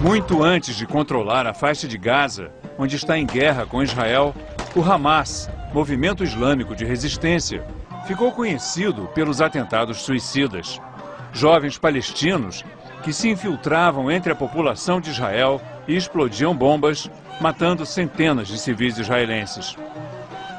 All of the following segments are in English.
Muito antes de controlar a faixa de Gaza, onde está em guerra com Israel, o Hamas, movimento islâmico de resistência, ficou conhecido pelos atentados suicidas. Jovens palestinos que se infiltravam entre a população de Israel e explodiam bombas, matando centenas de civis israelenses.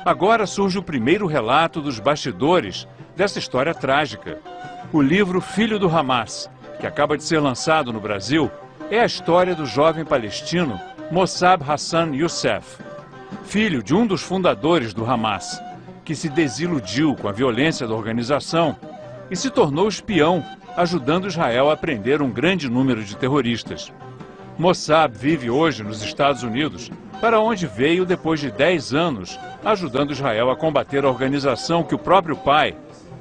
Agora surge o primeiro relato dos bastidores dessa história trágica. O livro Filho do Hamas, que acaba de ser lançado no Brasil, é a história do jovem palestino Mosab Hassam Yousef, filho de um dos fundadores do Hamas, que se desiludiu com a violência da organização e se tornou espião, ajudando Israel a prender um grande número de terroristas. Mosab vive hoje nos Estados Unidos, para onde veio depois de 10 anos, ajudando Israel a combater a organização que o próprio pai,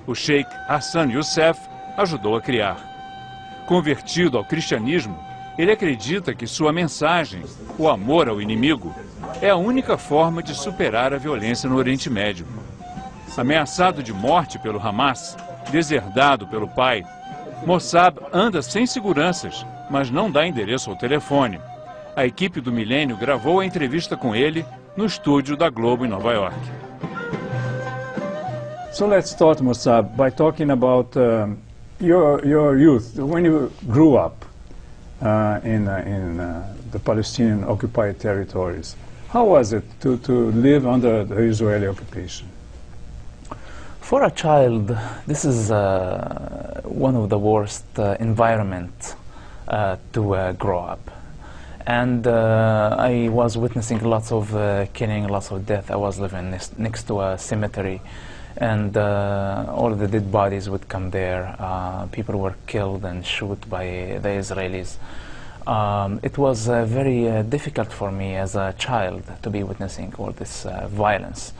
o Sheikh Hassam Yousef, ajudou a criar. Convertido ao cristianismo, ele acredita que sua mensagem, o amor ao inimigo, é a única forma de superar a violência no Oriente Médio. Ameaçado de morte pelo Hamas, deserdado pelo pai, Mosab anda sem seguranças, mas não dá endereço ao telefone. A equipe do Milênio gravou a entrevista com ele no estúdio da Globo em Nova York. So let's start, Mosab, by talking about your youth, when you grew up in the Palestinian occupied territories. How was it to live under the Israeli occupation? For a child, this is one of the worst environments to grow up. And I was witnessing lots of killing, lots of death. I was living next to a cemetery, and all the dead bodies would come there. People were killed and shot by the Israelis. It was very difficult for me as a child to be witnessing all this violence.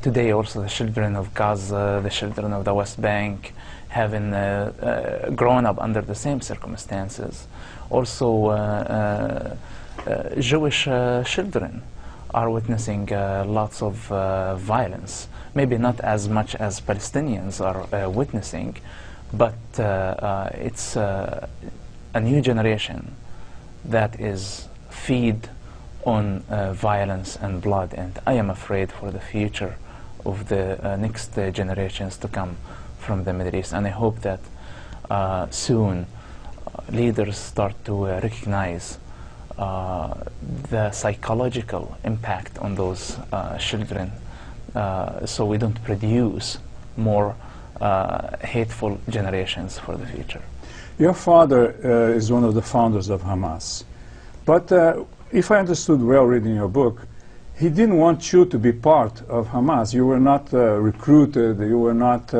Today also the children of Gaza, the children of the West Bank, having grown up under the same circumstances. Also Jewish children are witnessing lots of violence. Maybe not as much as Palestinians are witnessing, but it's a new generation that is fed on violence and blood, and I am afraid for the future of the next generations to come from the Middle East. And I hope that soon leaders start to recognize the psychological impact on those children, so we don't produce more hateful generations for the future. Your father is one of the founders of Hamas, but if I understood well reading your book, he didn't want you to be part of Hamas. You were not recruited, you were not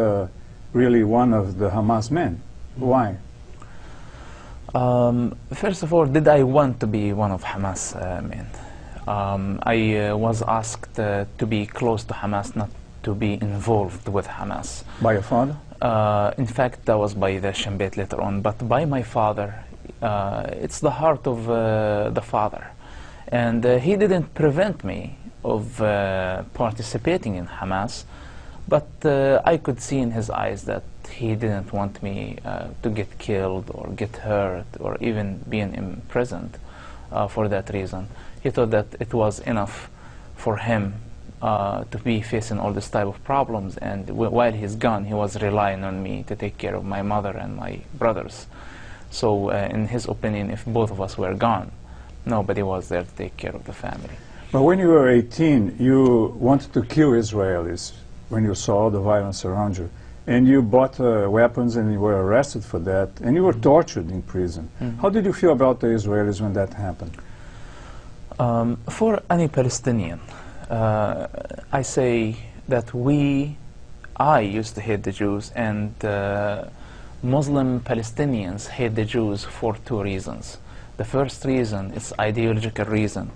really one of the Hamas men. Why? First of all, did I want to be one of Hamas men? I was asked to be close to Hamas, not to be involved with Hamas. By your father? In fact, that was by the Shin Bet later on, but by my father. It's the heart of the father. And he didn't prevent me of participating in Hamas, but I could see in his eyes that he didn't want me to get killed or get hurt or even being imprisoned for that reason. He thought that it was enough for him to be facing all this type of problems, and while he's gone, he was relying on me to take care of my mother and my brothers. So in his opinion, if both of us were gone, nobody was there to take care of the family. But when you were 18, you wanted to kill Israelis when you saw all the violence around you. And you bought weapons and you were arrested for that, and you were tortured in prison. Mm-hmm. How did you feel about the Israelis when that happened? For any Palestinian, I say that I used to hate the Jews, and Muslim Palestinians hate the Jews for two reasons. The first reason is ideological reason,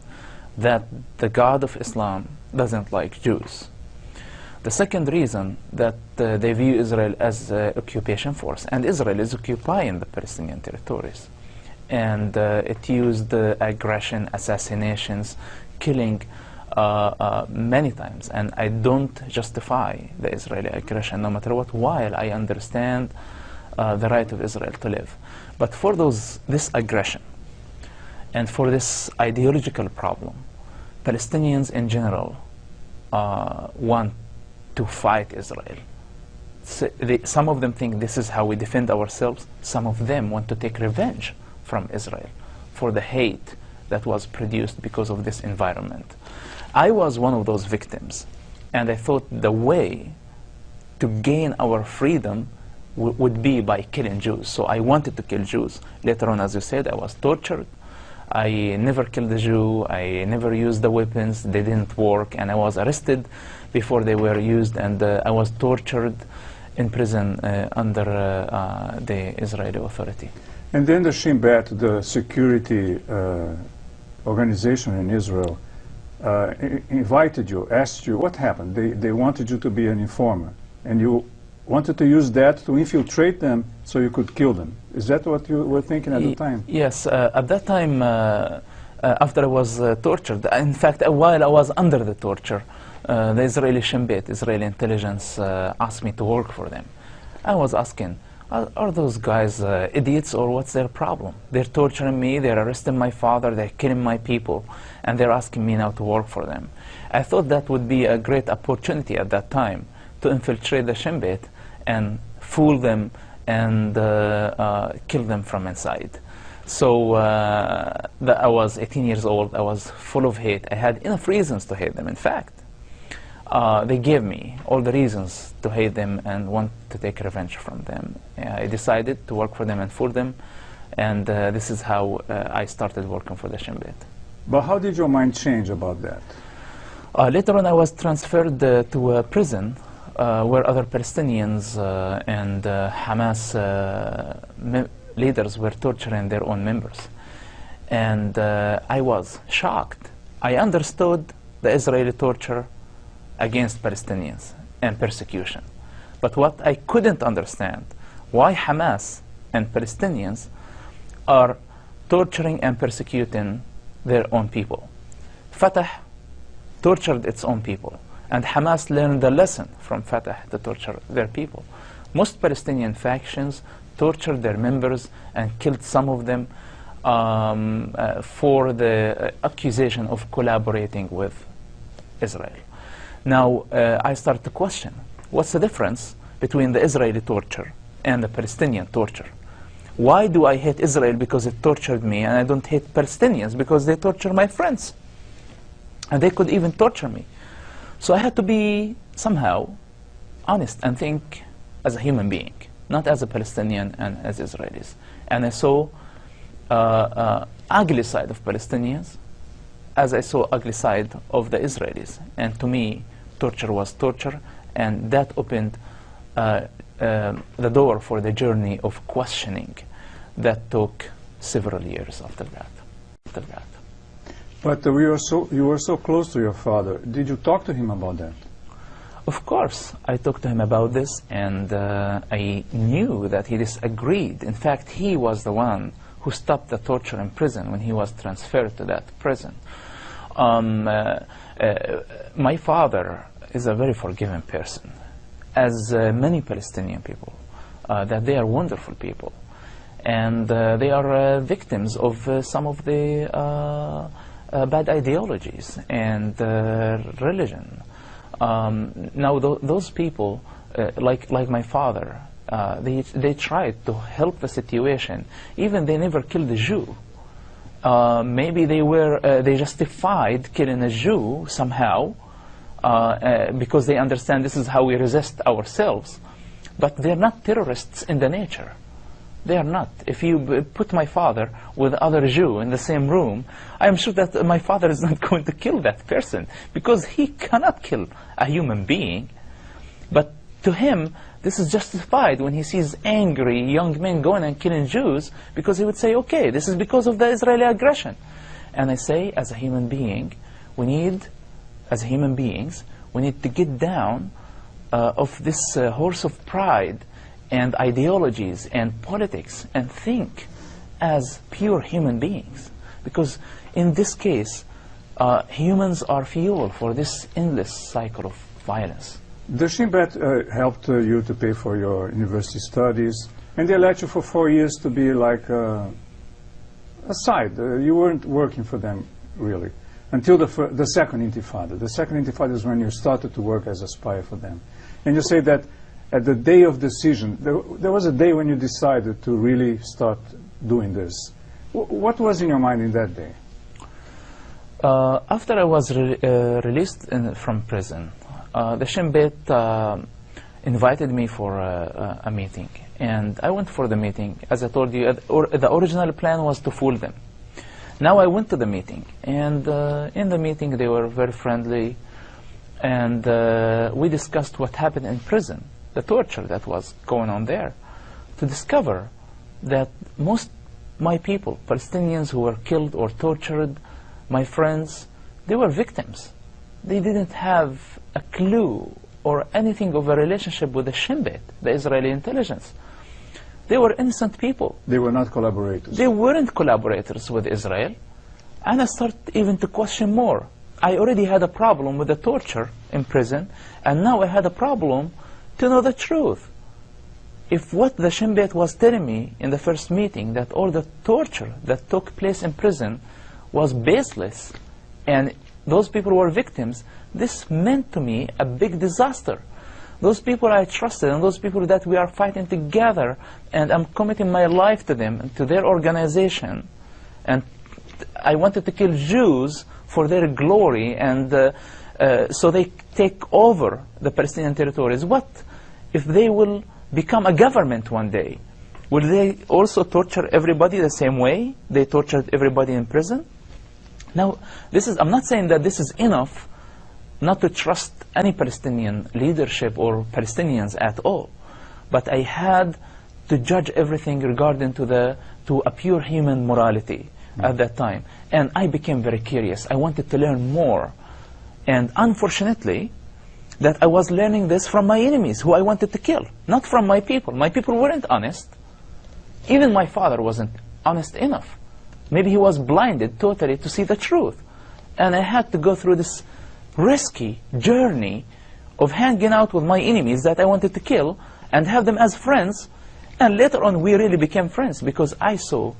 that the God of Islam doesn't like Jews. The second reason, that they view Israel as an occupation force, and Israel is occupying the Palestinian territories. And it used aggression, assassinations, killing many times, and I don't justify the Israeli aggression no matter what, while I understand the right of Israel to live. But for this aggression and for this ideological problem, Palestinians in general want to fight Israel. Some of them think this is how we defend ourselves. Some of them want to take revenge from Israel for the hate that was produced because of this environment. I was one of those victims, and I thought the way to gain our freedom would be by killing Jews. So I wanted to kill Jews. Later on, as you said, I was tortured. I never killed a Jew. I never used the weapons. They didn't work, and I was arrested before they were used, and I was tortured in prison under the Israeli Authority. And then the Shin Bet, the security organization in Israel, invited you, asked you what happened. They wanted you to be an informer, and you wanted to use that to infiltrate them so you could kill them. Is that what you were thinking at the time? Yes, at that time, after I was tortured, in fact, while I was under the torture, the Israeli Shin Bet, Israeli intelligence, asked me to work for them. I was asking, are those guys idiots, or what's their problem? They're torturing me, they're arresting my father, they're killing my people, and they're asking me now to work for them. I thought that would be a great opportunity at that time to infiltrate the Shin Bet and fool them and kill them from inside. So I was 18 years old, I was full of hate. I had enough reasons to hate them. In fact, they gave me all the reasons to hate them and want to take revenge from them. I decided to work for them and fool them, and this is how I started working for the Shin Bet. But how did your mind change about that? Later on, I was transferred to a prison where other Palestinians and Hamas leaders were torturing their own members. And I was shocked. I understood the Israeli torture against Palestinians and persecution. But what I couldn't understand, why Hamas and Palestinians are torturing and persecuting their own people. Fatah tortured its own people, and Hamas learned the lesson from Fatah to torture their people. Most Palestinian factions tortured their members and killed some of them for the accusation of collaborating with Israel. Now, I started to question, what's the difference between the Israeli torture and the Palestinian torture? Why do I hate Israel because it tortured me, and I don't hate Palestinians because they torture my friends? And they could even torture me. So I had to be somehow honest and think as a human being, not as a Palestinian and as Israelis. And I saw ugly side of Palestinians as I saw ugly side of the Israelis. And to me, torture was torture, and that opened the door for the journey of questioning that took several years after that. But you were so close to your father. Did you talk to him about that? Of course, I talked to him about this, and I knew that he disagreed. In fact, he was the one who stopped the torture in prison when he was transferred to that prison. My father is a very forgiving person, as many Palestinian people, that they are wonderful people. And they are victims of some of the bad ideologies and religion. Now, those people, like my father, they tried to help the situation. Even they never killed a Jew. Maybe they justified killing a Jew somehow because they understand this is how we resist ourselves. But they're not terrorists in the nature. They are not. If you put my father with other Jew in the same room, I am sure that my father is not going to kill that person, because he cannot kill a human being. But to him, this is justified when he sees angry young men going and killing Jews, because he would say, okay, this is because of the Israeli aggression. And I say, as a human being, as human beings, we need to get down of this horse of pride and ideologies and politics and think as pure human beings. Because in this case, humans are fuel for this endless cycle of violence. The Shin Bet helped you to pay for your university studies, and they let you for 4 years to be like a side. You weren't working for them, really, until the second Intifada. The second Intifada is when you started to work as a spy for them. And you say that at the day of decision, there was a day when you decided to really start doing this. What was in your mind in that day? After I was released from prison, the Shin Bet invited me for a meeting, and I went for the meeting. As I told you, the original plan was to fool them. Now I went to the meeting, and in the meeting they were very friendly, and we discussed what happened in prison, the torture that was going on there, to discover that most my people, Palestinians who were killed or tortured, my friends, they were victims. They didn't have a clue or anything of a relationship with the Shin Bet, the Israeli intelligence. They were innocent people. They were not collaborators. They weren't collaborators with Israel. And I started even to question more. I already had a problem with the torture in prison, and now I had a problem to know the truth. If what the Shin Bet was telling me in the first meeting, that all the torture that took place in prison was baseless, and those people were victims, this meant to me a big disaster. Those people I trusted, and those people that we are fighting together, and I'm committing my life to them, and to their organization, and I wanted to kill Jews for their glory, and so they take over the Palestinian territories. What if they will become a government one day? Will they also torture everybody the same way they tortured everybody in prison? Now, I'm not saying that this is enough not to trust any Palestinian leadership or Palestinians at all, but I had to judge everything regarding to a pure human morality at that time. And I became very curious. I wanted to learn more. And unfortunately, that I was learning this from my enemies, who I wanted to kill, not from my people. My people weren't honest. Even my father wasn't honest enough. Maybe he was blinded totally to see the truth. And I had to go through this risky journey of hanging out with my enemies that I wanted to kill and have them as friends. And later on, we really became friends because I saw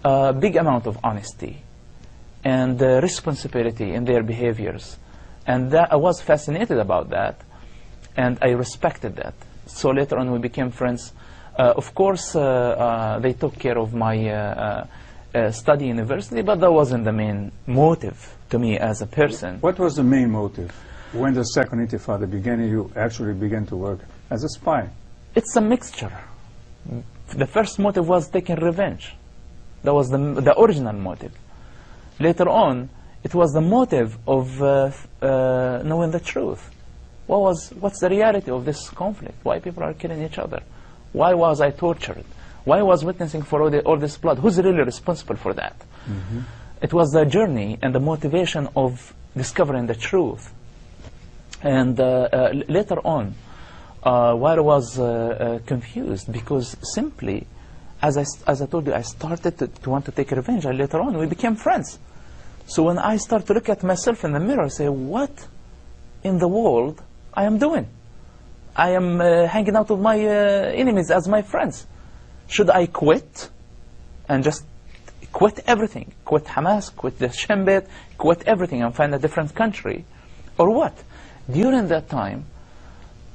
a big amount of honesty and responsibility in their behaviors. And I was fascinated about that, and I respected that. So later on, we became friends. Of course, they took care of my study university, but that wasn't the main motive to me as a person. What was the main motive? When the second Intifada began, you actually began to work as a spy. It's a mixture. The first motive was taking revenge. That was the original motive. Later on, it was the motive of knowing the truth. What's the reality of this conflict? Why people are killing each other? Why was I tortured? Why was witnessing for all this blood? Who's really responsible for that? Mm-hmm. It was the journey and the motivation of discovering the truth. And later on, while I was confused, because simply, as I told you, I started to want to take revenge, and later on we became friends. So when I start to look at myself in the mirror, I say, what in the world I am doing? I am hanging out with my enemies as my friends. Should I quit and just quit everything? Quit Hamas, quit the Shin Bet, quit everything and find a different country? Or what? During that time,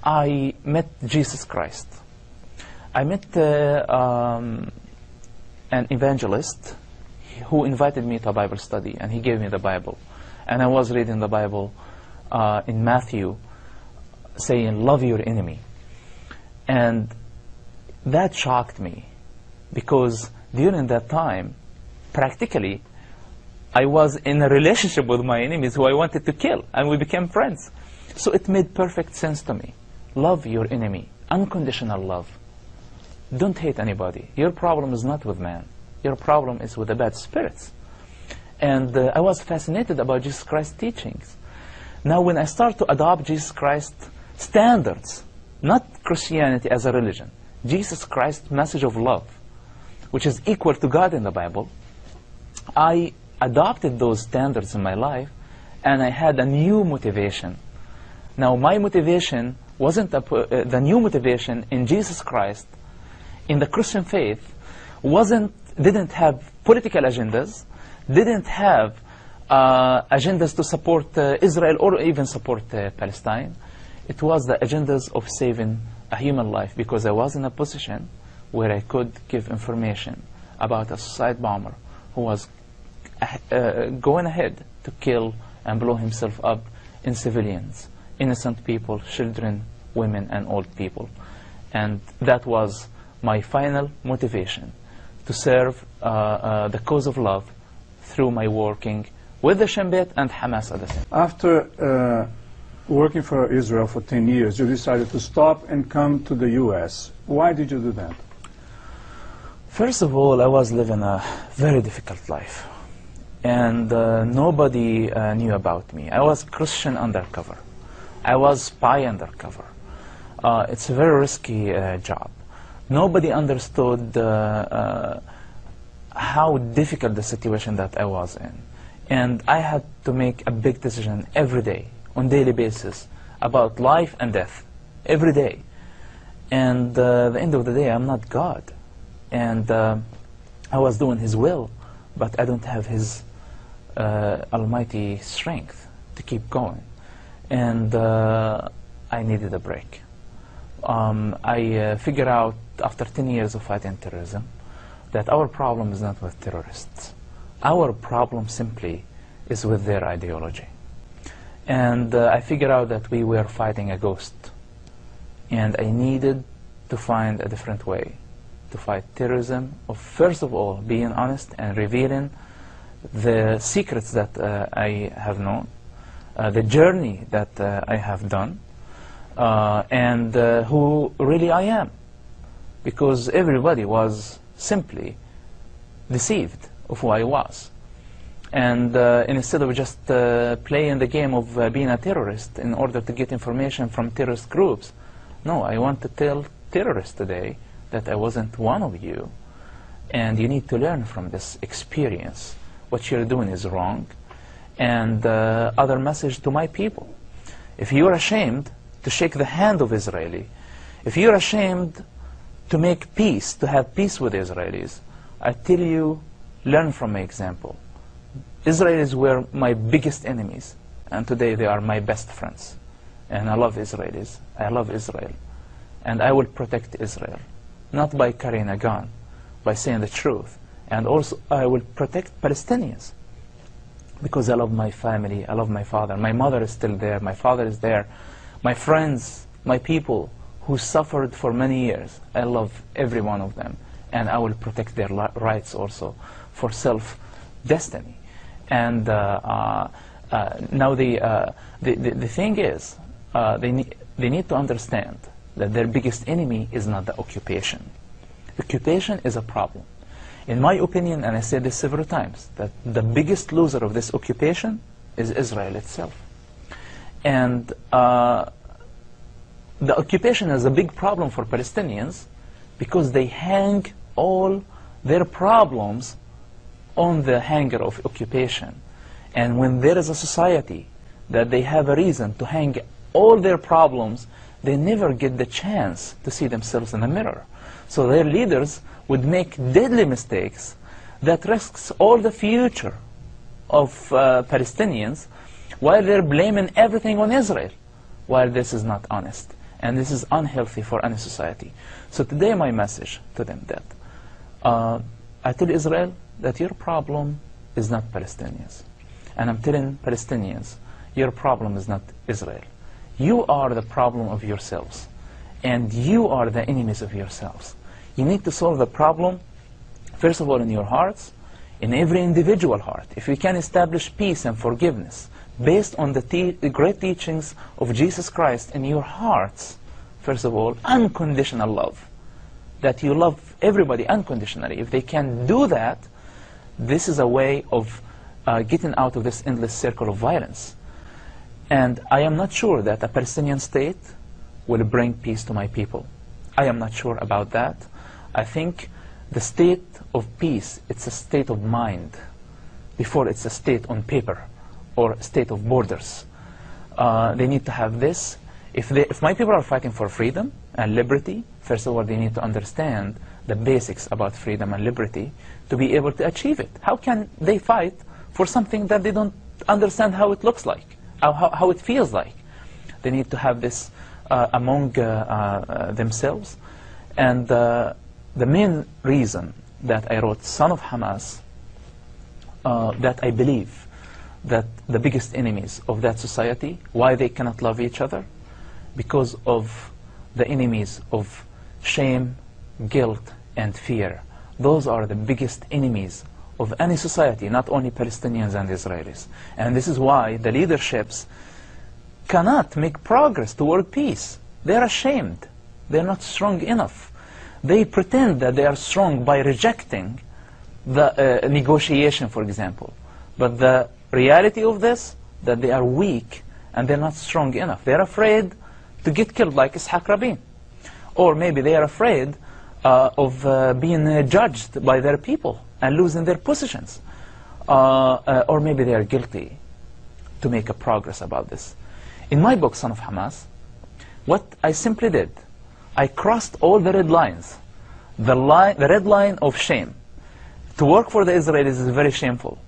I met Jesus Christ. I met an evangelist who invited me to a Bible study, and he gave me the Bible. And I was reading the Bible in Matthew, saying, love your enemy. And that shocked me, because during that time, practically, I was in a relationship with my enemies who I wanted to kill, and we became friends. So it made perfect sense to me. Love your enemy. Unconditional love. Don't hate anybody. Your problem is not with man. Your problem is with the bad spirits. And I was fascinated about Jesus Christ's teachings. Now when I start to adopt Jesus Christ's standards, not Christianity as a religion, Jesus Christ's message of love, which is equal to God in the Bible, I adopted those standards in my life, and I had a new motivation. Now, my motivation wasn't the new motivation in Jesus Christ, in the Christian faith, didn't have political agendas, didn't have agendas to support Israel or even support Palestine. It was the agendas of saving a human life, because I was in a position where I could give information about a suicide bomber who was going ahead to kill and blow himself up in civilians, innocent people, children, women, and old people. And that was my final motivation, to serve the cause of love through my working with the Shin Bet and Hamas at the same time. After working for Israel for 10 years, you decided to stop and come to the U.S. Why did you do that? First of all, I was living a very difficult life, and nobody knew about me. I was Christian undercover. I was spy undercover. It's a very risky job. Nobody understood how difficult the situation that I was in. And I had to make a big decision every day, on daily basis, about life and death, every day. And at the end of the day, I'm not God. And I was doing His will, but I don't have His almighty strength to keep going. And I needed a break. I figured out, after 10 years of fighting terrorism, that our problem is not with terrorists. Our problem simply is with their ideology. And I figured out that we were fighting a ghost. And I needed to find a different way to fight terrorism, of first of all being honest and revealing the secrets that I have known, the journey that I have done, and who really I am. Because everybody was simply deceived of who I was. And instead of just playing the game of being a terrorist in order to get information from terrorist groups, no, I want to tell terrorists today that I wasn't one of you, and you need to learn from this experience. What you're doing is wrong. And other message to my people: if you're ashamed to shake the hand of Israeli, if you're ashamed to make peace, to have peace with Israelis, I tell you, learn from my example. Israelis were my biggest enemies, and today they are my best friends. And I love Israelis. I love Israel. And I will protect Israel, not by carrying a gun, by saying the truth. And also I will protect Palestinians, because I love my family, I love my father. My mother is still there, my father is there, my friends, my people who suffered for many years. I love every one of them, and I will protect their rights also for self-destiny. And now the thing is, they need to understand that their biggest enemy is not the occupation. Occupation is a problem. In my opinion, and I said this several times, that the biggest loser of this occupation is Israel itself. And the occupation is a big problem for Palestinians, because they hang all their problems on the hanger of occupation. And when there is a society that they have a reason to hang all their problems, they never get the chance to see themselves in the mirror. So their leaders would make deadly mistakes that risks all the future of Palestinians, while they're blaming everything on Israel, while this is not honest. And this is unhealthy for any society. So today my message to them that I tell Israel that your problem is not Palestinians. And I'm telling Palestinians, your problem is not Israel. You are the problem of yourselves. And you are the enemies of yourselves. You need to solve the problem, first of all, in your hearts, in every individual heart. If we can establish peace and forgiveness based on the great teachings of Jesus Christ in your hearts, first of all, unconditional love, that you love everybody unconditionally. If they can do that, this is a way of getting out of this endless circle of violence. And I am not sure that a Palestinian state will bring peace to my people. I am not sure about that. I think the state of peace, it's a state of mind. before it's a state on paper or a state of borders. They need to have this. If my people are fighting for freedom and liberty, first of all, they need to understand the basics about freedom and liberty to be able to achieve it. How can they fight for something that they don't understand how it looks like, how it feels like? They need to have this among themselves. And the main reason that I wrote Son of Hamas, that I believe that the biggest enemies of that society, why they cannot love each other, because of the enemies of shame, guilt, and fear. Those are the biggest enemies of any society, not only Palestinians and Israelis. And this is why the leaderships cannot make progress toward peace. They're ashamed. They're not strong enough. They pretend that they are strong by rejecting the negotiation, for example. But the reality of this, that they are weak and they're not strong enough. They're afraid to get killed like Ishaq Rabin. Or maybe they are afraid of being judged by their people and losing their positions. Or maybe they are guilty to make a progress about this. In my book, Son of Hamas, what I simply did, I crossed all the red lines. The red line of shame. To work for the Israelis is very shameful.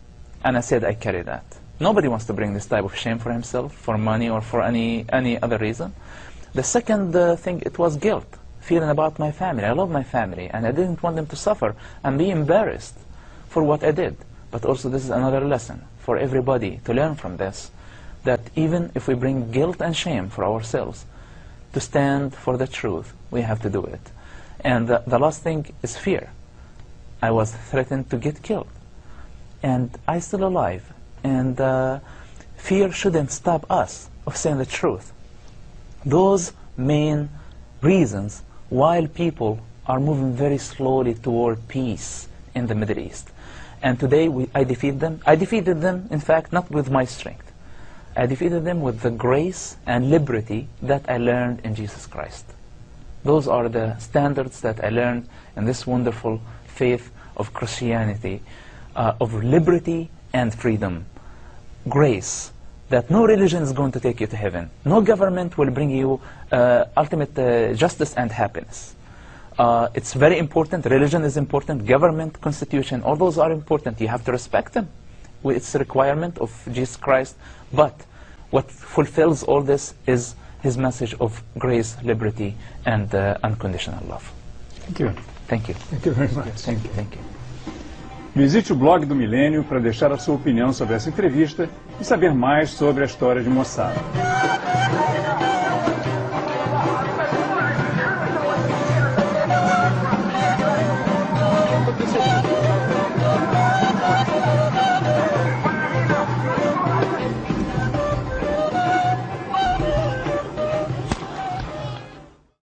And I said I carry that. Nobody wants to bring this type of shame for himself, for money, or for any other reason. The second thing, it was guilt, feeling about my family. I love my family, and I didn't want them to suffer and be embarrassed for what I did. But also this is another lesson for everybody to learn from this, that even if we bring guilt and shame for ourselves, to stand for the truth, we have to do it. And the last thing is fear. I was threatened to get killed. And I'm still alive. And fear shouldn't stop us of saying the truth. Those main reasons why people are moving very slowly toward peace in the Middle East. And today I defeat them. I defeated them, in fact, not with my strength. I defeated them with the grace and liberty that I learned in Jesus Christ. Those are the standards that I learned in this wonderful faith of Christianity, of liberty and freedom. Grace, that no religion is going to take you to heaven. No government will bring you ultimate justice and happiness. It's very important. Religion is important. Government, constitution, all those are important. You have to respect them. It's a requirement of Jesus Christ. But what fulfills all this is his message of grace, liberty, and unconditional love. Thank you. Thank you. Thank you very much. Thank you. Thank you. Visite o blog do Milênio para deixar a sua opinião sobre essa entrevista e saber mais sobre a história de Mosab.